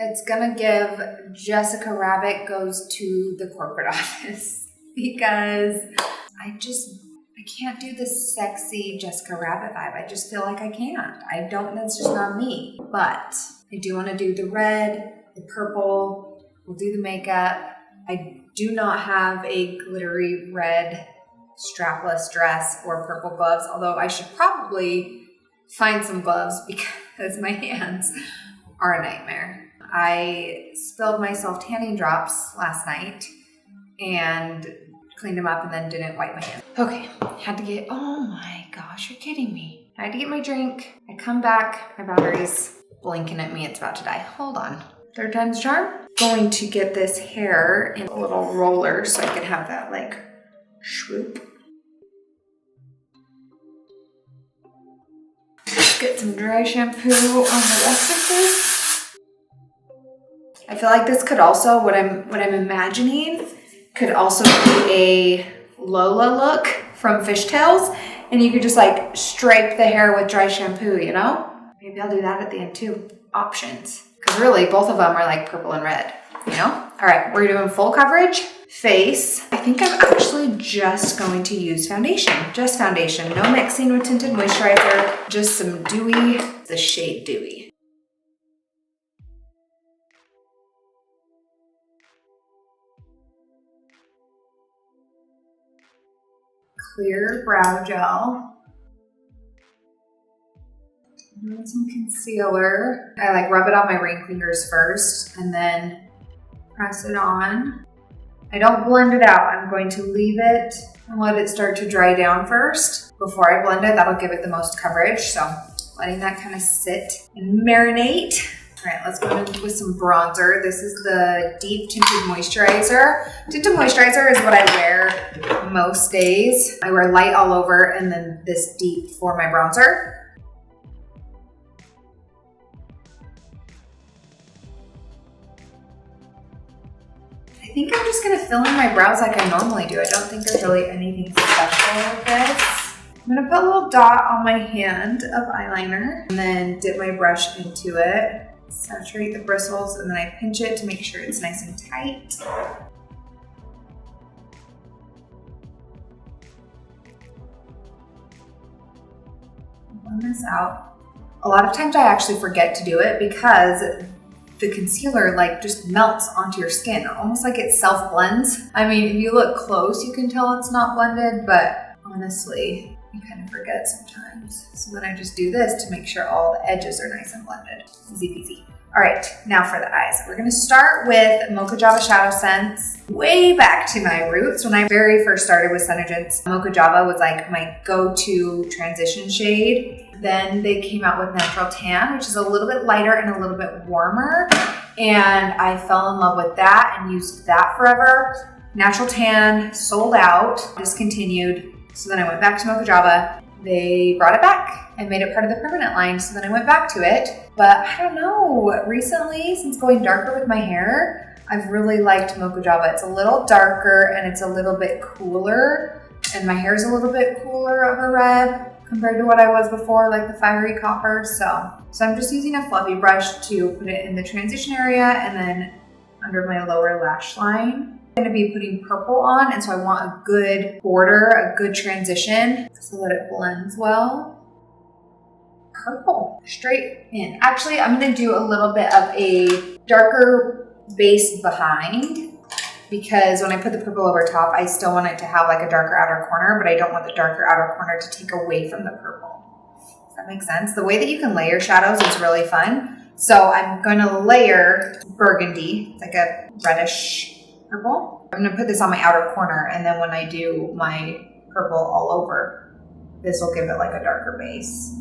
It's gonna give Jessica Rabbit Goes to the Corporate Office because I can't do the sexy Jessica Rabbit vibe. I just feel like I can't. That's just not me. But I do want to do the red, the purple, we'll do the makeup. I do not have a glittery red strapless dress or purple gloves, although I should probably find some gloves because my hands are a nightmare. I spilled myself tanning drops last night and cleaned them up and then didn't wipe my hands. Okay, oh my gosh, you're kidding me. I had to get my drink. I come back, my battery's blinking at me, it's about to die. Hold on. Third time's charm. Going to get this hair in a little roller so I can have that like swoop. Let's get some dry shampoo on the rest of this. I feel like this could also, what I'm imagining, could also be a Lola look from Fishtails, and you could just like stripe the hair with dry shampoo, you know? Maybe I'll do that at the end too. Options. Because really, both of them are like purple and red, you know? All right, we're doing full coverage. Face. I think I'm actually just going to use foundation. Just foundation. No mixing with tinted moisturizer. Just some Dewy, the shade Dewy. Clear brow gel. Doing some concealer. I like rub it on my ring fingers first and then press it on. I don't blend it out. I'm going to leave it and let it start to dry down first before I blend it. That'll give it the most coverage. So letting that kind of sit and marinate. All right, let's go in with some bronzer. This is the Deep Tinted Moisturizer. Tinted Moisturizer is what I wear most days. I wear light all over and then this deep for my bronzer. I think I'm just gonna fill in my brows like I normally do. I don't think there's really anything special with this. I'm gonna put a little dot on my hand of eyeliner and then dip my brush into it. Saturate the bristles and then I pinch it to make sure it's nice and tight. Blend this out. A lot of times I actually forget to do it because the concealer like just melts onto your skin, almost like it self-blends. I mean, if you look close, you can tell it's not blended, but honestly, you kind of forget sometimes. So then I just do this to make sure all the edges are nice and blended. Easy peasy. All right, now for the eyes. We're gonna start with Mocha Java ShadowSense. Way back to my roots, when I very first started with Senegence, Mocha Java was like my go-to transition shade. Then they came out with Natural Tan, which is a little bit lighter and a little bit warmer. And I fell in love with that and used that forever. Natural Tan sold out, discontinued. So then I went back to Mocha Java. They brought it back and made it part of the permanent line. So then I went back to it. But I don't know, recently, since going darker with my hair, I've really liked Mocha Java. It's a little darker and it's a little bit cooler. And my hair is a little bit cooler of a red compared to what I was before, like the fiery copper. So I'm just using a fluffy brush to put it in the transition area and then under my lower lash line. I'm gonna be putting purple on, and so I want a good border, a good transition so that it blends well. Purple, straight in. Actually, I'm gonna do a little bit of a darker base behind because when I put the purple over top, I still want it to have like a darker outer corner, but I don't want the darker outer corner to take away from the purple. Does that make sense? The way that you can layer shadows is really fun. So I'm gonna layer Burgundy, like a reddish purple. I'm gonna put this on my outer corner, and then when I do my purple all over, this will give it like a darker base.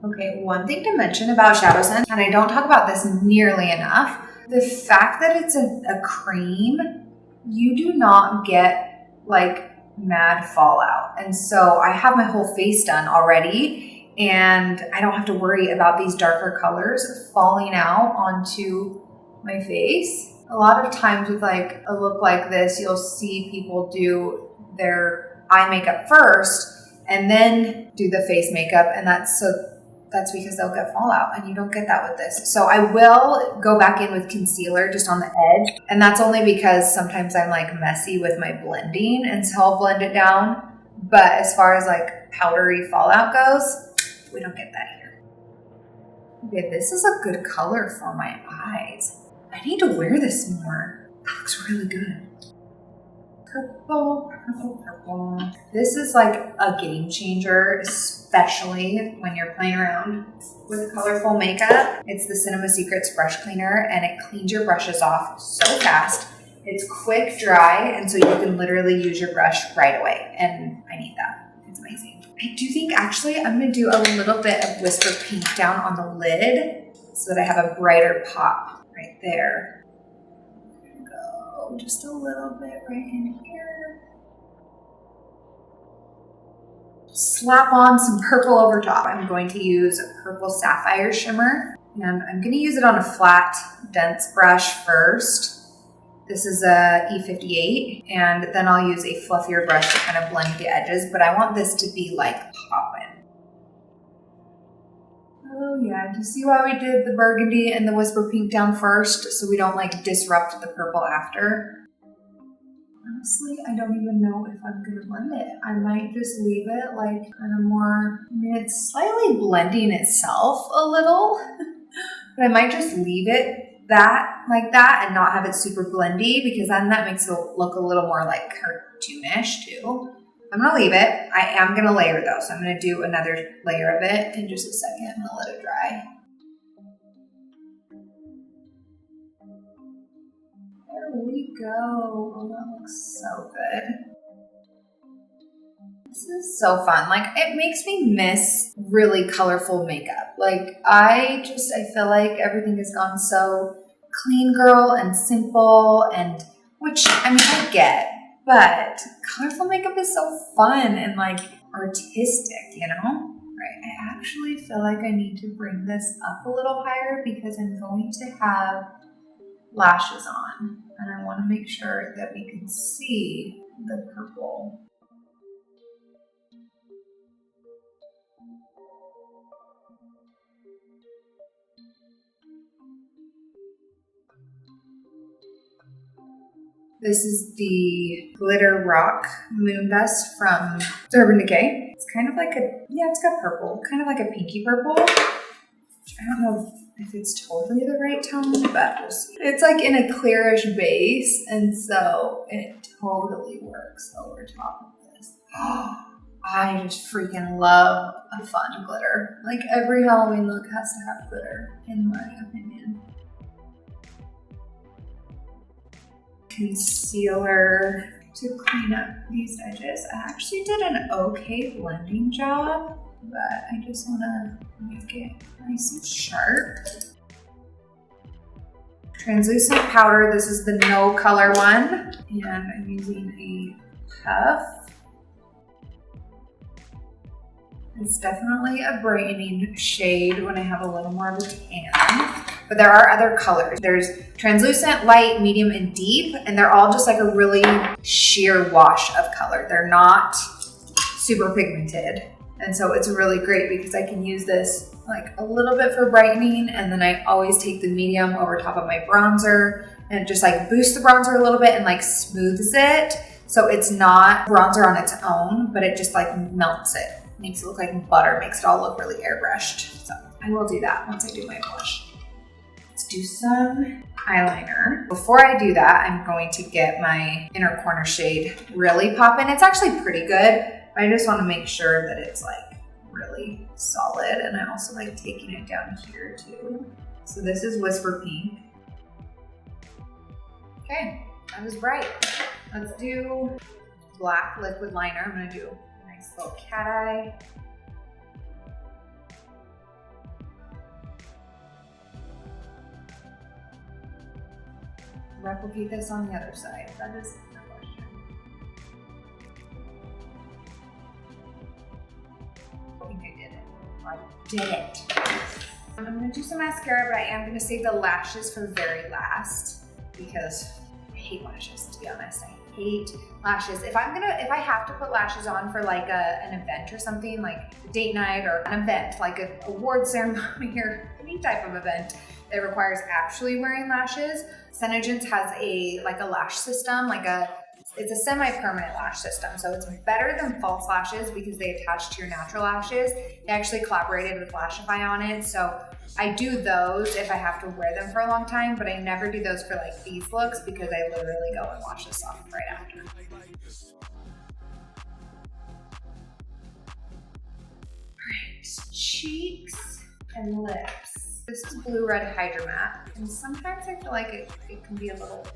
Okay, one thing to mention about ShadowSense, and I don't talk about this nearly enough, the fact that it's a cream, you do not get like mad fallout. And so I have my whole face done already, and I don't have to worry about these darker colors falling out onto my face. A lot of times with like a look like this, you'll see people do their eye makeup first and then do the face makeup, and that's so that's because they'll get fallout, and you don't get that with this. So I will go back in with concealer just on the edge, and that's only because sometimes I'm like messy with my blending, and so I'll blend it down. But as far as like powdery fallout goes, we don't get that here. Okay, this is a good color for my eyes. I need to wear this more. That looks really good. Purple, purple, purple. This is like a game changer, especially when you're playing around with colorful makeup. It's the Cinema Secrets brush cleaner, and it cleans your brushes off so fast. It's quick dry, and so you can literally use your brush right away, and I need that. It's amazing. I do think actually I'm gonna do a little bit of Whisper Pink down on the lid so that I have a brighter pop right there. Just a little bit right in here. Slap on some purple over top. I'm going to use a purple Sapphire Shimmer, and I'm going to use it on a flat, dense brush first. This is a E58, and then I'll use a fluffier brush to kind of blend the edges, but I want this to be like popping. Oh yeah, do you see why we did the burgundy and the Whisper Pink down first, so we don't like disrupt the purple after? Honestly, I don't even know if I'm gonna blend it. I might just leave it like kind of more, I mean, it's slightly blending itself a little, but I might just leave it like that and not have it super blendy, because then that makes it look a little more like cartoonish too. I'm gonna leave it. I am gonna layer though, so I'm gonna do another layer of it in just a second and I'll let it dry. There we go. Oh, that looks so good. This is so fun. Like, it makes me miss really colorful makeup. Like, I feel like everything has gone so clean girl and simple, and which, I mean, I get. But colorful makeup is so fun and like artistic, you know? Right, I actually feel like I need to bring this up a little higher because I'm going to have lashes on, and I want to make sure that we can see the purple. This is the Glitter Rock Moon Dust from Urban Decay. It's kind of like it's got purple, kind of like a pinky purple. I don't know if it's totally the right tone, but we'll see. It's like in a clearish base, and so it totally works over top of this. I just freaking love a fun glitter. Like, every Halloween look has to have glitter, in my opinion. Concealer to clean up these edges. I actually did an okay blending job, but I just want to make it nice and sharp. Translucent powder. This is the no color one, and I'm using a puff. It's definitely a brightening shade when I have a little more of a tan. But there are other colors. There's translucent, light, medium, and deep, and they're all just like a really sheer wash of color. They're not super pigmented. And so it's really great because I can use this like a little bit for brightening, and then I always take the medium over top of my bronzer and just like boost the bronzer a little bit and like smooths it. So it's not bronzer on its own, but it just like melts it. Makes it look like butter, makes it all look really airbrushed. So I will do that once I do my blush. Let's do some eyeliner. Before I do that, I'm going to get my inner corner shade really popping. It's actually pretty good. I just want to make sure that it's like really solid, and I also like taking it down here too. So this is Whisper Pink. Okay, that was bright. Let's do black liquid liner. I'm gonna do a nice little cat eye. Replicate this on the other side. That is the question. I think I did it. I did it. I'm gonna do some mascara, but I am gonna save the lashes for very last because I hate lashes, to be honest. I hate lashes. If I have to put lashes on for like an event or something, like a date night or an event, like an award ceremony or any type of event that requires actually wearing lashes, Senegence has a lash system, it's a semi-permanent lash system. So it's better than false lashes because they attach to your natural lashes. They actually collaborated with Lashify on it. So I do those if I have to wear them for a long time, but I never do those for like these looks because I literally go and wash this off right after. Alright, cheeks and lips. This is Blue Red HydraMatte, and sometimes I feel like it can be a little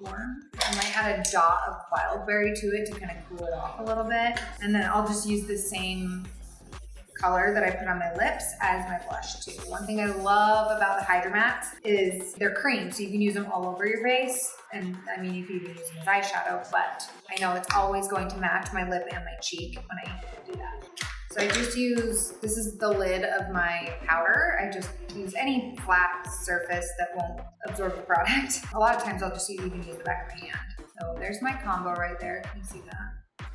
warm. I might add a dot of Wildberry to it to kind of cool it off a little bit. And then I'll just use the same color that I put on my lips as my blush too. One thing I love about the HydraMattes is they're cream, so you can use them all over your face. And I mean, you can even use them as eyeshadow, but I know it's always going to match my lip and my cheek when I do that. So I just use, this is the lid of my powder. I just use any flat surface that won't absorb the product. A lot of times I'll just even use the back of my hand. So there's my combo right there, can you see that?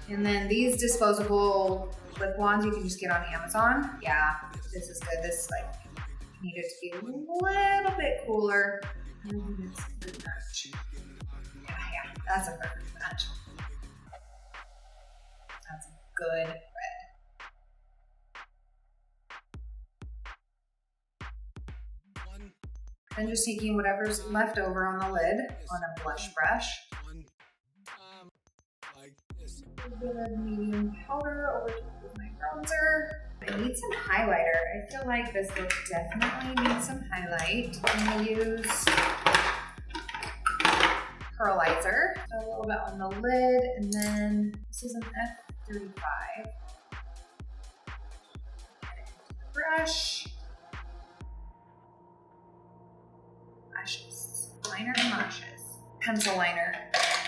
And then these disposable lip wands you can just get on Amazon. Yeah, this is good. This needed to be a little bit cooler. I think it's a good match. Yeah, that's a perfect match. That's a good red. Then just taking whatever's left over on the lid on a blush brush. A bit of medium powder over top of my bronzer. I need some highlighter. I feel like this look definitely needs some highlight. I'm gonna use Pearlizer. So a little bit on the lid, and then this is an F35. Brush. Lashes. Liner and lashes. Pencil liner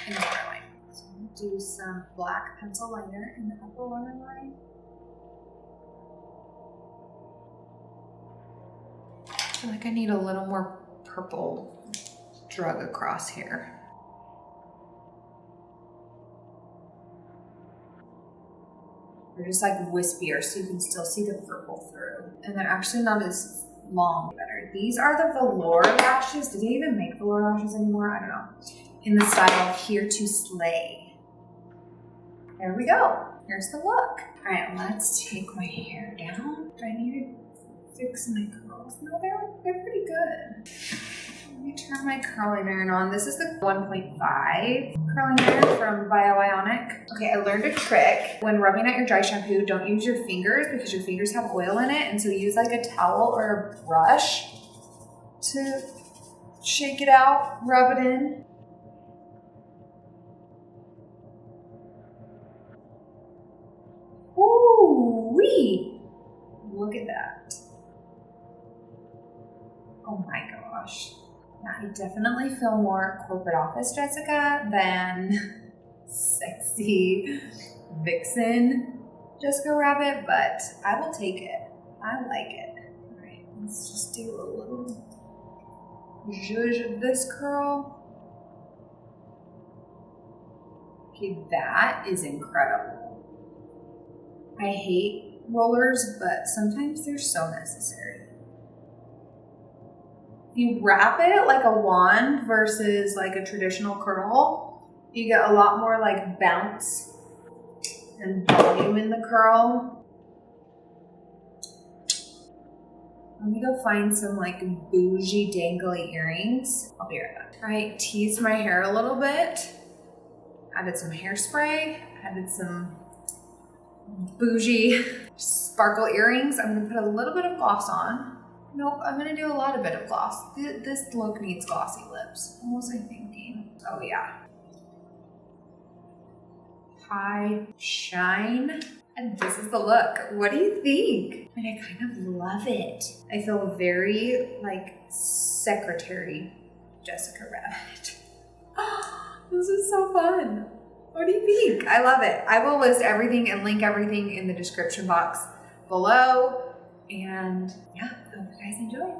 in the waterline. So I'm going to do some black pencil liner in the upper waterline. I feel like I need a little more purple drug across here. They're just like wispier, so you can still see the purple through. And they're actually not as long. Better. These are the velour lashes. Do they even make velour lashes anymore? I don't know. In the style Here to Slay. There we go. Here's the look. All right, let's take my hair down. Do I need to fix my curls? No, they're pretty good. Let me turn my curling iron on. This is the 1.5 curling iron from Bioionic. Okay, I learned a trick. When rubbing out your dry shampoo, don't use your fingers because your fingers have oil in it. And so use like a towel or a brush to shake it out, rub it in. Ooh-wee! Look at that. Oh my gosh. I definitely feel more corporate office Jessica than sexy vixen Jessica Rabbit, but I will take it. I like it. All right, let's just do a little zhuzh of this curl. Okay, that is incredible. I hate rollers, but sometimes they're so necessary. You wrap it like a wand versus like a traditional curl, you get a lot more like bounce and volume in the curl. Let me go find some like bougie dangly earrings. I'll be right back. All right, teased my hair a little bit. Added some hairspray, added some bougie sparkle earrings. I'm gonna put a little bit of gloss on. Nope, I'm gonna do a lot of bit of gloss. This look needs glossy lips. What was I thinking? Oh yeah. High shine. And this is the look. What do you think? I mean, I kind of love it. I feel very like secretary Jessica Rabbit. This is so fun. What do you think? I love it. I will list everything and link everything in the description box below. And yeah, I hope you guys enjoy.